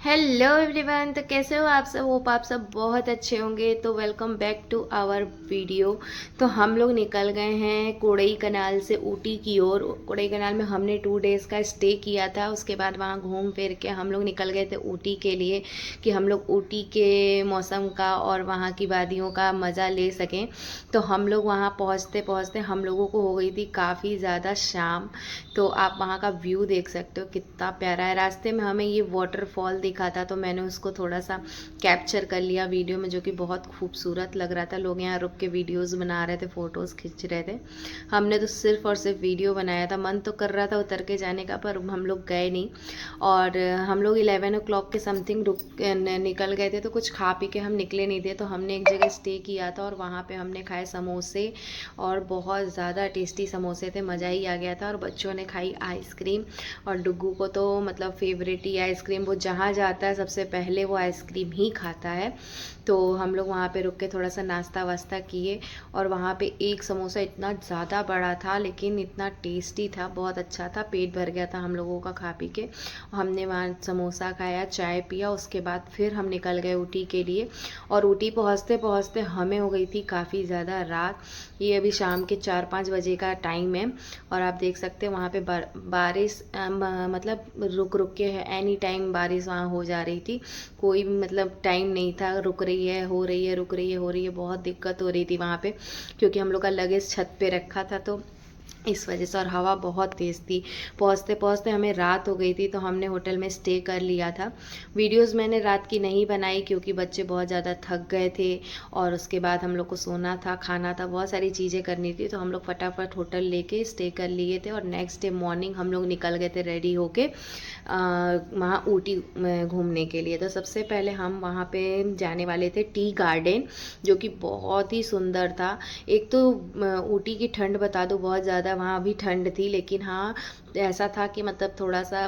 Hello everyone. तो कैसे हो आप सब? होप आप सब बहुत अच्छे होंगे। तो welcome back to our video. तो हम लोग निकल गए हैं कोड़ई कनाल से ऊटी की ओर। कोड़ई कनाल में हमने 2 डेज़ का स्टे किया था। उसके बाद वहाँ घूम फिर के हम लोग निकल गए थे ऊटी के लिए कि हम लोग ऊटी के मौसम का और वहाँ की वादियों का मज़ा ले सकें। तो हम लोग वहाँ पहुँचते पहुँचते हम लोगों को हो गई थी काफ़ी ज़्यादा शाम। तो आप वहाँ का व्यू देख सकते हो कितना प्यारा है। रास्ते में हमें ये वाटरफॉल दिखा था तो मैंने उसको थोड़ा सा कैप्चर कर लिया वीडियो में, जो कि बहुत खूबसूरत लग रहा था। लोग यहाँ रुक के वीडियोस बना रहे थे, फ़ोटोज़ खींच रहे थे। हमने तो सिर्फ और सिर्फ वीडियो बनाया था। मन तो कर रहा था उतर के जाने का, पर हम लोग गए नहीं। और हम लोग 11 o'clock के समथिंग निकल गए थे। तो कुछ खा पी के हम निकले नहीं थे। तो हमने एक जगह स्टे किया था और वहाँ पे हमने खाए समोसे, और बहुत ज़्यादा टेस्टी समोसे थे, मज़ा ही आ गया था। और बच्चों ने खाई आइसक्रीम, और डुग्गू को तो मतलब फेवरेट ही आइसक्रीम। वो जहाँ जाता है सबसे पहले वो आइसक्रीम ही खाता है। तो हम लोग वहाँ पे रुक के थोड़ा सा नाश्ता वास्ता किए। और वहाँ पे एक समोसा इतना ज़्यादा बड़ा था लेकिन इतना टेस्टी था, बहुत अच्छा था। पेट भर गया था हम लोगों का खा पी के। हमने वहाँ समोसा खाया, चाय पिया, उसके बाद फिर हम निकल गए ऊटी के लिए। और ऊटी पहुँचते पहुँचते हमें हो गई थी काफ़ी ज़्यादा रात। ये अभी शाम के 4-5 बजे का टाइम है। और आप देख सकते हैं वहाँ पे बारिश मतलब रुक रुक के एनी टाइम बारिश वहाँ हो जा रही थी। कोई मतलब टाइम नहीं था, रुक रही है, हो रही है, रुक रही है, हो रही है। बहुत दिक्कत हो रही थी वहाँ पे, क्योंकि हम लोग का लगेज छत पे रखा था तो इस वजह से। और हवा बहुत तेज़ थी। पहुँचते पहुँचते हमें रात हो गई थी तो हमने होटल में स्टे कर लिया था। वीडियोस मैंने रात की नहीं बनाई क्योंकि बच्चे बहुत ज़्यादा थक गए थे। और उसके बाद हम लोग को सोना था, खाना था, बहुत सारी चीज़ें करनी थी। तो हम लोग फटाफट होटल लेके स्टे कर लिए थे। और नेक्स्ट डे मॉर्निंग हम लोग निकल गए थे रेडी होके वहाँ ऊटी में घूमने के लिए। तो सबसे पहले हम वहाँ पे जाने वाले थे टी गार्डन, जो कि बहुत ही सुंदर था। एक तो ऊटी की ठंड बता दो, बहुत ज़्यादा वहाँ भी ठंड थी, लेकिन हाँ ऐसा था कि मतलब थोड़ा सा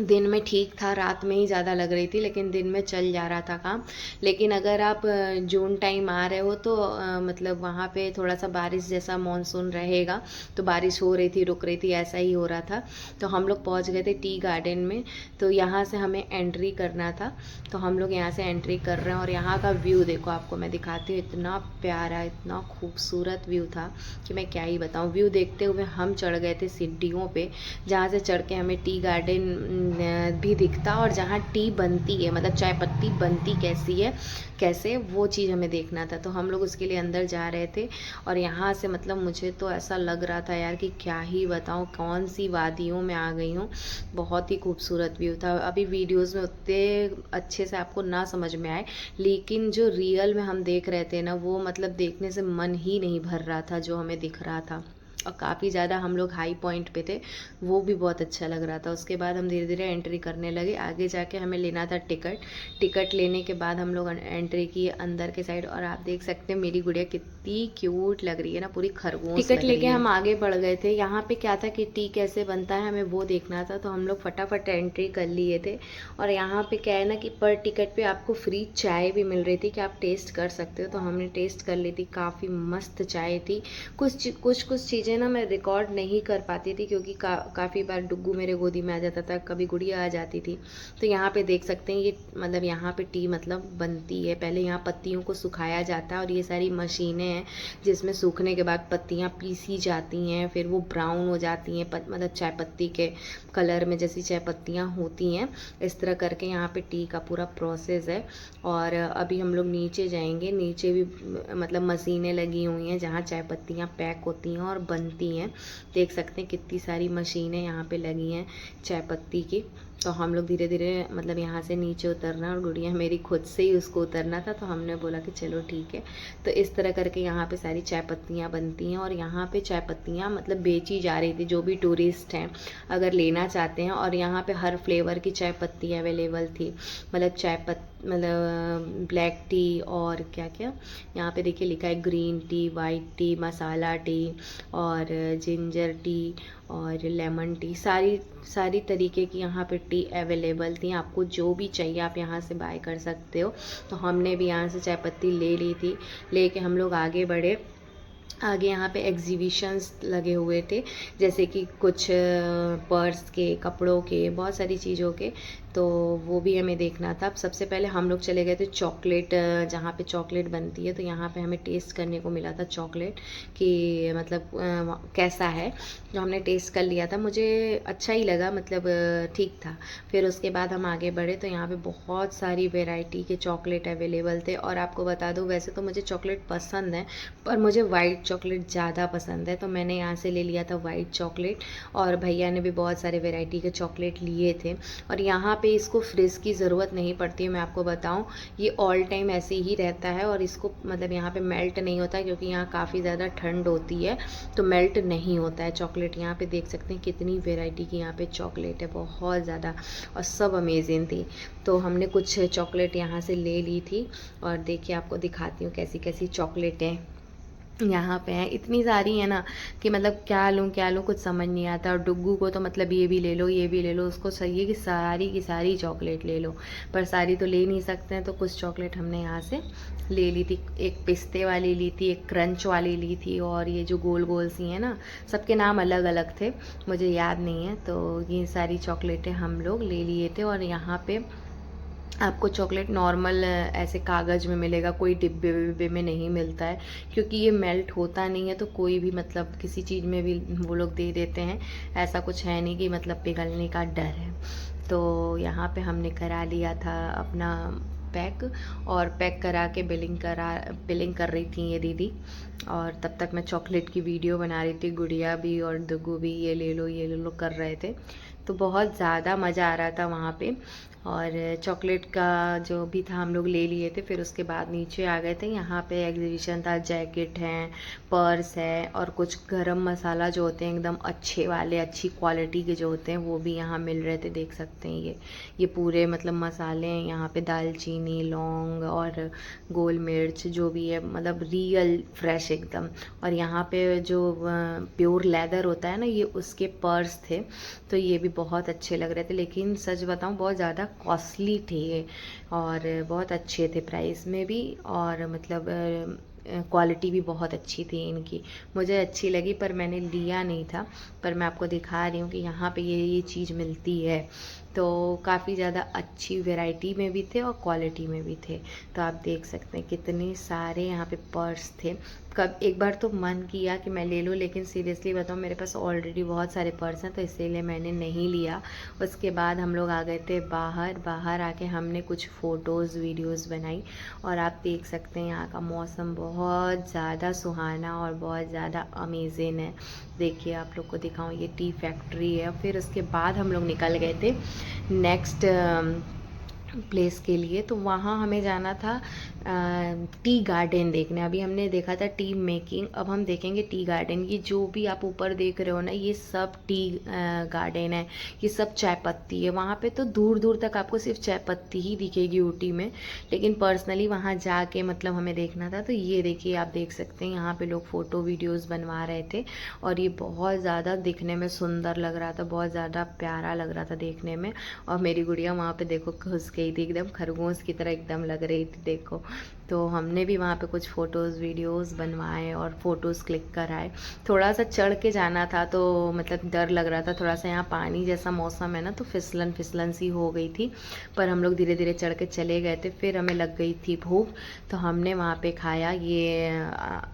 दिन में ठीक था, रात में ही ज़्यादा लग रही थी, लेकिन दिन में चल जा रहा था काम। लेकिन अगर आप जून टाइम आ रहे हो तो मतलब वहाँ पे थोड़ा सा बारिश जैसा मॉनसून रहेगा। तो बारिश हो रही थी, रुक रही थी, ऐसा ही हो रहा था। तो हम लोग पहुँच गए थे टी गार्डन में। तो यहाँ से हमें एंट्री करना था। तो हम लोग यहाँ से एंट्री कर रहे हैं। और यहाँ का व्यू देखो, आपको मैं दिखाती हूँ। इतना प्यारा, इतना खूबसूरत व्यू था कि मैं क्या ही बताऊँ। व्यू देखते हुए हम चढ़ गए थे सीढ़ियों पे, जहाँ से चढ़ के हमें टी गार्डन भी दिखता, और जहाँ टी बनती है, मतलब चाय पत्ती बनती कैसी है, कैसे, वो चीज़ हमें देखना था। तो हम लोग उसके लिए अंदर जा रहे थे। और यहाँ से मतलब मुझे तो ऐसा लग रहा था यार कि क्या ही बताऊँ, कौन सी वादियों में आ गई हूँ। बहुत ही खूबसूरत व्यू था। अभी वीडियोज़ में उतने अच्छे से आपको ना समझ में आए, लेकिन जो रियल में हम देख रहे थे ना, वो मतलब देखने से मन ही नहीं भर रहा था जो हमें दिख रहा था। और काफ़ी ज़्यादा हम लोग हाई पॉइंट पे थे, वो भी बहुत अच्छा लग रहा था। उसके बाद हम धीरे धीरे एंट्री करने लगे। आगे जाके हमें लेना था टिकट। टिकट लेने के बाद हम लोग एंट्री किए अंदर के साइड। और आप देख सकते हैं मेरी गुड़िया कितनी क्यूट लग रही है ना, पूरी खरगोश टिकट लेके हम आगे बढ़ गए थे। यहाँ पे क्या था कि टी कैसे बनता है हमें वो देखना था। तो हम लोग फटाफट एंट्री कर लिए थे। और यहाँ पे क्या है ना कि पर टिकट पे आपको फ्री चाय भी मिल रही थी कि आप टेस्ट कर सकते हो। तो हमने टेस्ट कर ली थी, काफ़ी मस्त चाय थी। कुछ चीज़ें ना मैं रिकॉर्ड नहीं कर पाती थी क्योंकि काफ़ी बार डुग्गू मेरे गोदी में आ जाता था, कभी गुड़िया आ जाती थी। तो यहाँ पे देख सकते हैं ये मतलब यहाँ पे टी मतलब बनती है। पहले यहाँ पत्तियों को सुखाया जाता है, और ये सारी मशीनें हैं जिसमें सूखने के बाद पत्तियाँ पीसी जाती हैं, फिर वो ब्राउन हो जाती हैं, मतलब चाय पत्ती के कलर में जैसी चाय पत्तियाँ होती हैं। इस तरह करके यहाँ पे टी का पूरा प्रोसेस है। और अभी हम लोग नीचे जाएंगे। नीचे भी मतलब मशीनें लगी हुई हैं जहाँ चाय पत्तियाँ पैक होती हैं और बनती हैं। देख सकते हैं कितनी सारी मशीनें यहाँ पे लगी हैं चाय पत्ती की। तो हम लोग धीरे धीरे मतलब यहाँ से नीचे उतरना, और गुड़िया मेरी खुद से ही उसको उतरना था, तो हमने बोला कि चलो ठीक है। तो इस तरह करके यहाँ पे सारी चाय पत्तियाँ बनती हैं। और यहाँ पे चाय पत्तियाँ मतलब बेची जा रही थी, जो भी टूरिस्ट हैं अगर लेना चाहते हैं। और यहाँ पे हर फ्लेवर की चाय पत्ती अवेलेबल थी, मतलब मतलब ब्लैक टी और क्या क्या यहाँ पे देखिए लिखा है, ग्रीन टी, वाइट टी, मसाला टी, और जिंजर टी, और लेमन टी। सारी सारी तरीके की यहाँ पे टी अवेलेबल थी। आपको जो भी चाहिए आप यहाँ से बाय कर सकते हो। तो हमने भी यहाँ से चाय पत्ती ले ली थी। लेके हम लोग आगे बढ़े। आगे यहाँ पे एग्जीबिशंस लगे हुए थे, जैसे कि कुछ पर्स के, कपड़ों के, बहुत सारी चीज़ों के। तो वो भी हमें देखना था। अब सबसे पहले हम लोग चले गए थे चॉकलेट, जहाँ पे चॉकलेट बनती है, तो यहाँ पे हमें टेस्ट करने को मिला था चॉकलेट कि मतलब कैसा है। जो हमने टेस्ट कर लिया था, मुझे अच्छा ही लगा, मतलब ठीक था। फिर उसके बाद हम आगे बढ़े तो यहाँ पे बहुत सारी वैरायटी के चॉकलेट अवेलेबल थे। और आपको बता दूँ, वैसे तो मुझे चॉकलेट पसंद है, पर मुझे वाइट चॉकलेट ज़्यादा पसंद है, तो मैंने यहाँ से ले लिया था वाइट चॉकलेट। और भैया ने भी बहुत सारे वैरायटी के चॉकलेट लिए थे। और यहाँ पे इसको फ्रिज की ज़रूरत नहीं पड़ती है, मैं आपको बताऊँ, ये ऑल टाइम ऐसे ही रहता है। और इसको मतलब यहाँ पे मेल्ट नहीं होता, क्योंकि यहाँ काफ़ी ज़्यादा ठंड होती है, तो मेल्ट नहीं होता है चॉकलेट। यहाँ पे देख सकते हैं कितनी वैरायटी की यहाँ पे चॉकलेट है, बहुत ज़्यादा, और सब अमेजिंग थी। तो हमने कुछ चॉकलेट यहाँ से ले ली थी, और देखिए आपको दिखाती हूँ कैसी कैसी चॉकलेटें यहाँ पे हैं। इतनी सारी है ना कि मतलब क्या लूँ कुछ समझ नहीं आता। और डुग्गू को तो मतलब ये भी ले लो, ये भी ले लो, उसको चाहिए कि सारी की सारी चॉकलेट ले लो, पर सारी तो ले नहीं सकते हैं, तो कुछ चॉकलेट हमने यहाँ से ले ली थी। एक पिस्ते वाली ली थी, एक क्रंच वाली ली थी, और ये जो गोल गोल सी हैं ना, सबके नाम अलग अलग थे, मुझे याद नहीं है। तो ये सारी चॉकलेटें हम लोग ले लिए थे। और यहाँ पे आपको चॉकलेट नॉर्मल ऐसे कागज़ में मिलेगा, कोई डिब्बे विब्बे में नहीं मिलता है, क्योंकि ये मेल्ट होता नहीं है। तो कोई भी मतलब किसी चीज़ में भी वो लोग दे देते हैं, ऐसा कुछ है नहीं कि मतलब पिघलने का डर है। तो यहाँ पे हमने करा लिया था अपना पैक, और पैक करा के बिलिंग कर रही थी ये दीदी। और तब तक मैं चॉकलेट की वीडियो बना रही थी, गुड़िया भी और दुगू भी ये ले लो कर रहे थे। तो बहुत ज़्यादा मज़ा आ रहा था वहाँ पे। और चॉकलेट का जो भी था हम लोग ले लिए थे। फिर उसके बाद नीचे आ गए थे, यहाँ पे एग्जीबिशन था, जैकेट हैं, पर्स है, और कुछ गरम मसाला जो होते हैं एकदम अच्छे वाले, अच्छी क्वालिटी के जो होते हैं, वो भी यहाँ मिल रहे थे। देख सकते हैं ये पूरे मतलब मसाले हैं यहाँ पे, दालचीनी, लौंग और गोल मिर्च जो भी है, मतलब रियल फ्रेश एकदम। और यहाँ पे जो प्योर लेदर होता है ना, ये उसके पर्स थे, तो ये भी बहुत अच्छे लग रहे थे। लेकिन सच बताऊँ, बहुत ज़्यादा कॉस्टली थे ये, और बहुत अच्छे थे प्राइस में भी, और मतलब क्वालिटी भी बहुत अच्छी थी इनकी, मुझे अच्छी लगी, पर मैंने लिया नहीं था। पर मैं आपको दिखा रही हूँ कि यहाँ पे ये चीज़ मिलती है। तो काफ़ी ज़्यादा अच्छी वैरायटी में भी थे और क्वालिटी में भी थे। तो आप देख सकते हैं कितने सारे यहाँ पे पर्स थे। कब एक बार तो मन किया कि मैं ले लूँ, लेकिन सीरियसली बताऊँ, मेरे पास ऑलरेडी बहुत सारे पर्स हैं, तो इसीलिए मैंने नहीं लिया। उसके बाद हम लोग आ गए थे बाहर आके हमने कुछ फ़ोटोज़ वीडियोज़ बनाई। और आप देख सकते हैं यहाँ का मौसम बहुत ज़्यादा सुहाना और बहुत ज़्यादा अमेजिंग है। देखिए आप लोग को दिखाऊँ, ये टी फैक्ट्री है। फिर उसके बाद हम लोग निकल गए थे नेक्स्ट प्लेस के लिए। तो वहाँ हमें जाना था टी गार्डन देखने। अभी हमने देखा था टी मेकिंग, अब हम देखेंगे टी गार्डन। ये जो भी आप ऊपर देख रहे हो ना, ये सब टी गार्डन है, ये सब चाय पत्ती है। वहाँ पे तो दूर दूर तक आपको सिर्फ चाय पत्ती ही दिखेगी ऊटी में, लेकिन पर्सनली वहाँ जाके मतलब हमें देखना था। तो ये देखिए, आप देख सकते हैं यहाँ पे लोग फ़ोटो वीडियोज़ बनवा रहे थे, और ये बहुत ज़्यादा दिखने में सुंदर लग रहा था, बहुत ज़्यादा प्यारा लग रहा था देखने में। और मेरी गुड़िया वहाँ पे देखो घुस गई थी, एकदम खरगोश की तरह एकदम लग रही थी, देखो। तो हमने भी वहाँ पे कुछ फ़ोटोज़ वीडियोज़ बनवाए और फ़ोटोज़ क्लिक कराए। थोड़ा सा चढ़ के जाना था, तो मतलब डर लग रहा था थोड़ा सा, यहाँ पानी जैसा मौसम है ना, तो फिसलन सी हो गई थी। पर हम लोग धीरे धीरे चढ़ के चले गए थे। फिर हमें लग गई थी भूख, तो हमने वहाँ पे खाया ये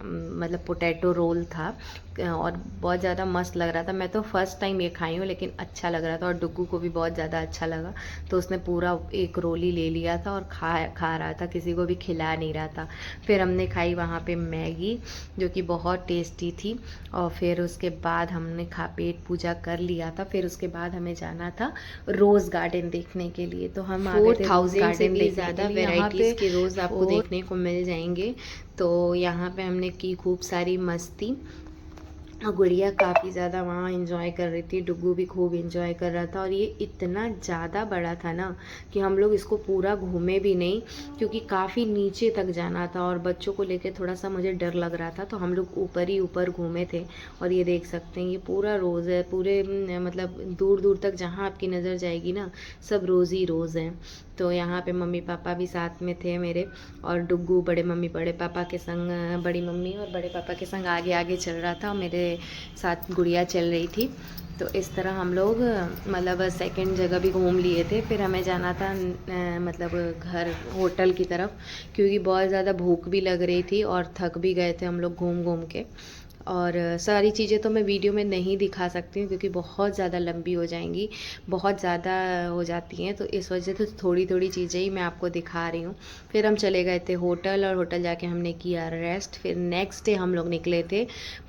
मतलब पोटैटो रोल था, और बहुत ज़्यादा मस्त लग रहा था। मैं तो फर्स्ट टाइम ये खाई हूँ, लेकिन अच्छा लग रहा था, और डुग्गू को भी बहुत ज़्यादा अच्छा लगा। तो उसने पूरा एक रोल ही ले लिया था और खा रहा था, किसी को भी खिला नहीं रहा था। फिर हमने खाई वहाँ पे मैगी, जो कि बहुत टेस्टी थी। और फिर उसके बाद हमने पेट पूजा कर लिया था। फिर उसके बाद हमें जाना था रोज़ गार्डन देखने के लिए। तो हम 4000 से भी ज़्यादा वेराइटीज़ के रोज़ आपको देखने को मिल जाएंगे। तो यहाँ पे हमने की खूब सारी मस्ती, और गुड़िया काफ़ी ज़्यादा वहाँ एंजॉय कर रही थी, डुग्गू भी खूब एंजॉय कर रहा था। और ये इतना ज़्यादा बड़ा था ना कि हम लोग इसको पूरा घूमे भी नहीं, क्योंकि काफ़ी नीचे तक जाना था, और बच्चों को लेकर थोड़ा सा मुझे डर लग रहा था, तो हम लोग ऊपर ही ऊपर घूमे थे। और ये देख सकते हैं, ये पूरा रोज़ है, पूरे मतलब दूर दूर तक जहाँ आपकी नज़र जाएगी ना, सब रोज़ ही रोज़ हैं। तो यहाँ पे मम्मी पापा भी साथ में थे मेरे, और डुग्गू बड़े मम्मी बड़े पापा के संग, बड़ी मम्मी और बड़े पापा के संग आगे आगे चल रहा था, और मेरे साथ गुड़िया चल रही थी। तो इस तरह हम लोग मतलब सेकंड जगह भी घूम लिए थे। फिर हमें जाना था मतलब घर होटल की तरफ, क्योंकि बहुत ज़्यादा भूख भी लग रही थी और थक भी गए थे हम लोग घूम घूम के। और सारी चीज़ें तो मैं वीडियो में नहीं दिखा सकती हूँ क्योंकि बहुत ज़्यादा लंबी हो जाएंगी, बहुत ज़्यादा हो जाती हैं, तो इस वजह से थोड़ी थोड़ी चीज़ें ही मैं आपको दिखा रही हूँ। फिर हम चले गए थे होटल, और होटल जाके हमने किया रेस्ट। फिर नेक्स्ट डे हम लोग निकले थे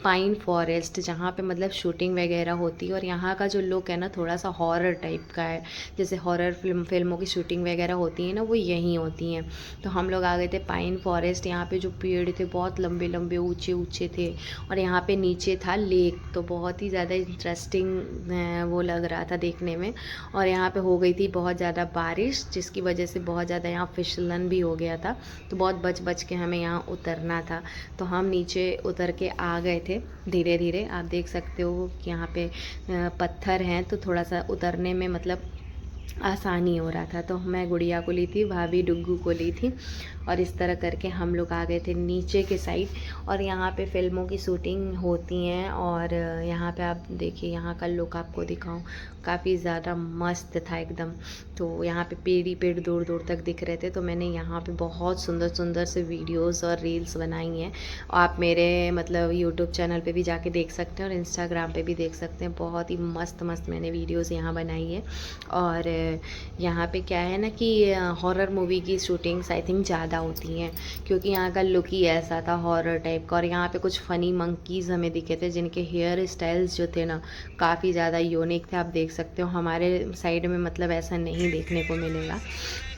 पाइन फॉरेस्ट, जहाँ पे मतलब शूटिंग वगैरह होती है। और यहाँ का जो लुक है ना, थोड़ा सा हॉरर टाइप का है, जैसे हॉरर फिल्मों की शूटिंग वगैरह होती है ना, वो यहीं होती हैं। तो हम लोग आ गए थे पाइन फॉरेस्ट। यहाँ पे जो पेड़ थे बहुत लंबे लंबे ऊंचे ऊंचे थे, और यहाँ पे नीचे था लेक, तो बहुत ही ज़्यादा इंटरेस्टिंग वो लग रहा था देखने में। और यहाँ पे हो गई थी बहुत ज़्यादा बारिश, जिसकी वजह से बहुत ज़्यादा यहाँ फिसलन भी हो गया था, तो बहुत बच बच के हमें यहाँ उतरना था। तो हम नीचे उतर के आ गए थे धीरे धीरे। आप देख सकते हो कि यहाँ पे पत्थर हैं, तो थोड़ा सा उतरने में मतलब आसानी हो रहा था। तो मैं गुड़िया को ली थी, भाभी डुग्गू को ली थी, और इस तरह करके हम लोग आ गए थे नीचे के साइड। और यहाँ पे फिल्मों की शूटिंग होती हैं। और यहाँ पे आप देखिए, यहाँ का लुक आपको दिखाऊं, काफ़ी ज़्यादा मस्त था एकदम। तो यहाँ पे पेड़ ही पेड़ दूर दूर तक दिख रहे थे। तो मैंने यहाँ पे बहुत सुंदर सुंदर से वीडियोस और रील्स बनाई हैं। आप मेरे मतलब यूट्यूब चैनल पे भी जाके देख सकते हैं और इंस्टाग्राम पे भी देख सकते हैं। बहुत ही मस्त मस्त मैंने वीडियोस यहाँ बनाई है। और यहाँ पे क्या है ना कि हॉरर मूवी की शूटिंग्स आई थिंक ज़्यादा होती हैं, क्योंकि यहाँ का लुक ही ऐसा था हॉरर टाइप का। और यहाँ पे कुछ फ़नी मंकीज़ हमें दिखे थे, जिनके हेयर स्टाइल्स जो थे ना, काफ़ी ज़्यादा यूनिक थे। आप देख सकते हो हमारे साइड में मतलब ऐसा नहीं देखने को मिलेगा,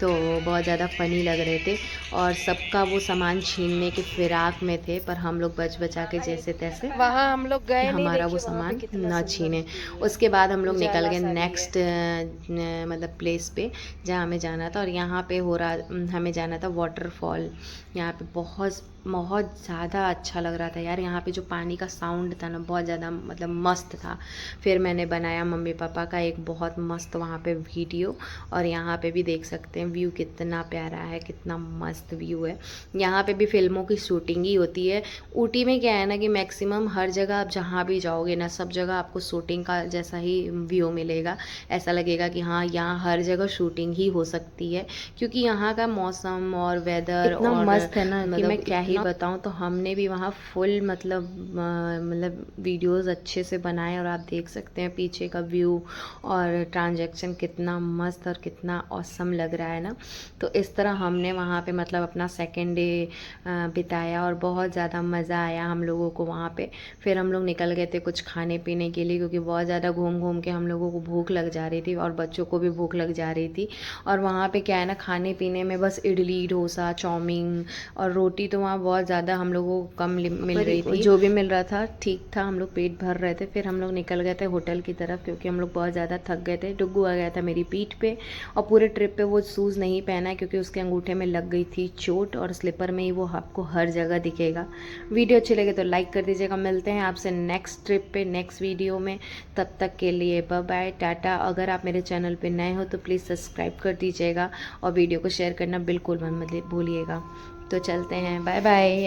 तो बहुत ज़्यादा फ़नी लग रहे थे। और सबका वो सामान छीनने के फिराक में थे, पर हम लोग बच बचा के जैसे तैसे वहाँ हम लोग गए नहीं, हमारा वो देखिए वहाँ पे सामान कितना ना सुंदर छीने। उसके बाद हम लोग निकल उजाला गए सा भी है। नेक्स्ट मतलब प्लेस पे जहाँ हमें जाना था। और यहाँ पे हो रहा हमें जाना था वाटरफॉल। यहाँ पे बहुत बहुत ज़्यादा अच्छा लग रहा था यार। यहाँ पे जो पानी का साउंड था ना, बहुत ज़्यादा मतलब मस्त था। फिर मैंने बनाया मम्मी पापा का एक बहुत मस्त वहाँ पे वीडियो, और यहाँ पे भी देख सकते हैं व्यू कितना प्यारा है, कितना मस्त व्यू है। यहाँ पे भी फिल्मों की शूटिंग ही होती है। ऊटी में क्या है ना कि मैक्सिमम हर जगह आप जहाँ भी जाओगे ना, सब जगह आपको शूटिंग का जैसा ही व्यू मिलेगा। ऐसा लगेगा कि हाँ, यहाँ हर जगह शूटिंग ही हो सकती है, क्योंकि यहाँ का मौसम और वेदर इतना और मस्त है ना कि मतलब मैं क्या ही बताऊँ। तो हमने भी वहाँ फुल मतलब वीडियोस अच्छे से बनाए, और आप देख सकते हैं पीछे का व्यू और ट्रांजैक्शन कितना मस्त और कितना ऑसम लग रहा है ना। तो इस तरह हमने वहाँ पे मतलब अपना सेकेंड डे बिताया, और बहुत ज़्यादा मज़ा आया हम लोगों को वहाँ पे। फिर हम लोग निकल गए थे कुछ खाने पीने के लिए, क्योंकि बहुत ज़्यादा घूम घूम के हम लोगों को भूख लग जा रही थी, और बच्चों को भी भूख लग जा रही थी। और वहाँ पे क्या है ना, खाने पीने में बस इडली डोसा चाउमीन और रोटी तो वहाँ बहुत ज़्यादा हम लोगों को कम मिल रही थी। जो भी मिल रहा था ठीक था, हम लोग पेट भर रहे थे। फिर हम लोग निकल गए थे होटल की तरफ, क्योंकि हम लोग बहुत ज़्यादा थक गए थे। डुग्गू आ गया था मेरी पीठ पे, और पूरे ट्रिप पे वो शूज़ नहीं पहना है क्योंकि उसके अंगूठे में लग गई थी चोट, और स्लीपर में ही वो आपको हर जगह दिखेगा। वीडियो अच्छी लगे तो लाइक कर दीजिएगा। मिलते हैं आपसे नेक्स्ट ट्रिप पे नेक्स्ट वीडियो में। तब तक के लिए बाय बाय, टाटा। अगर आप मेरे चैनल पे नए हो तो प्लीज़ सब्सक्राइब कर दीजिएगा, और वीडियो को शेयर करना बिल्कुल मत भूलिएगा। तो चलते हैं, बाय बाय।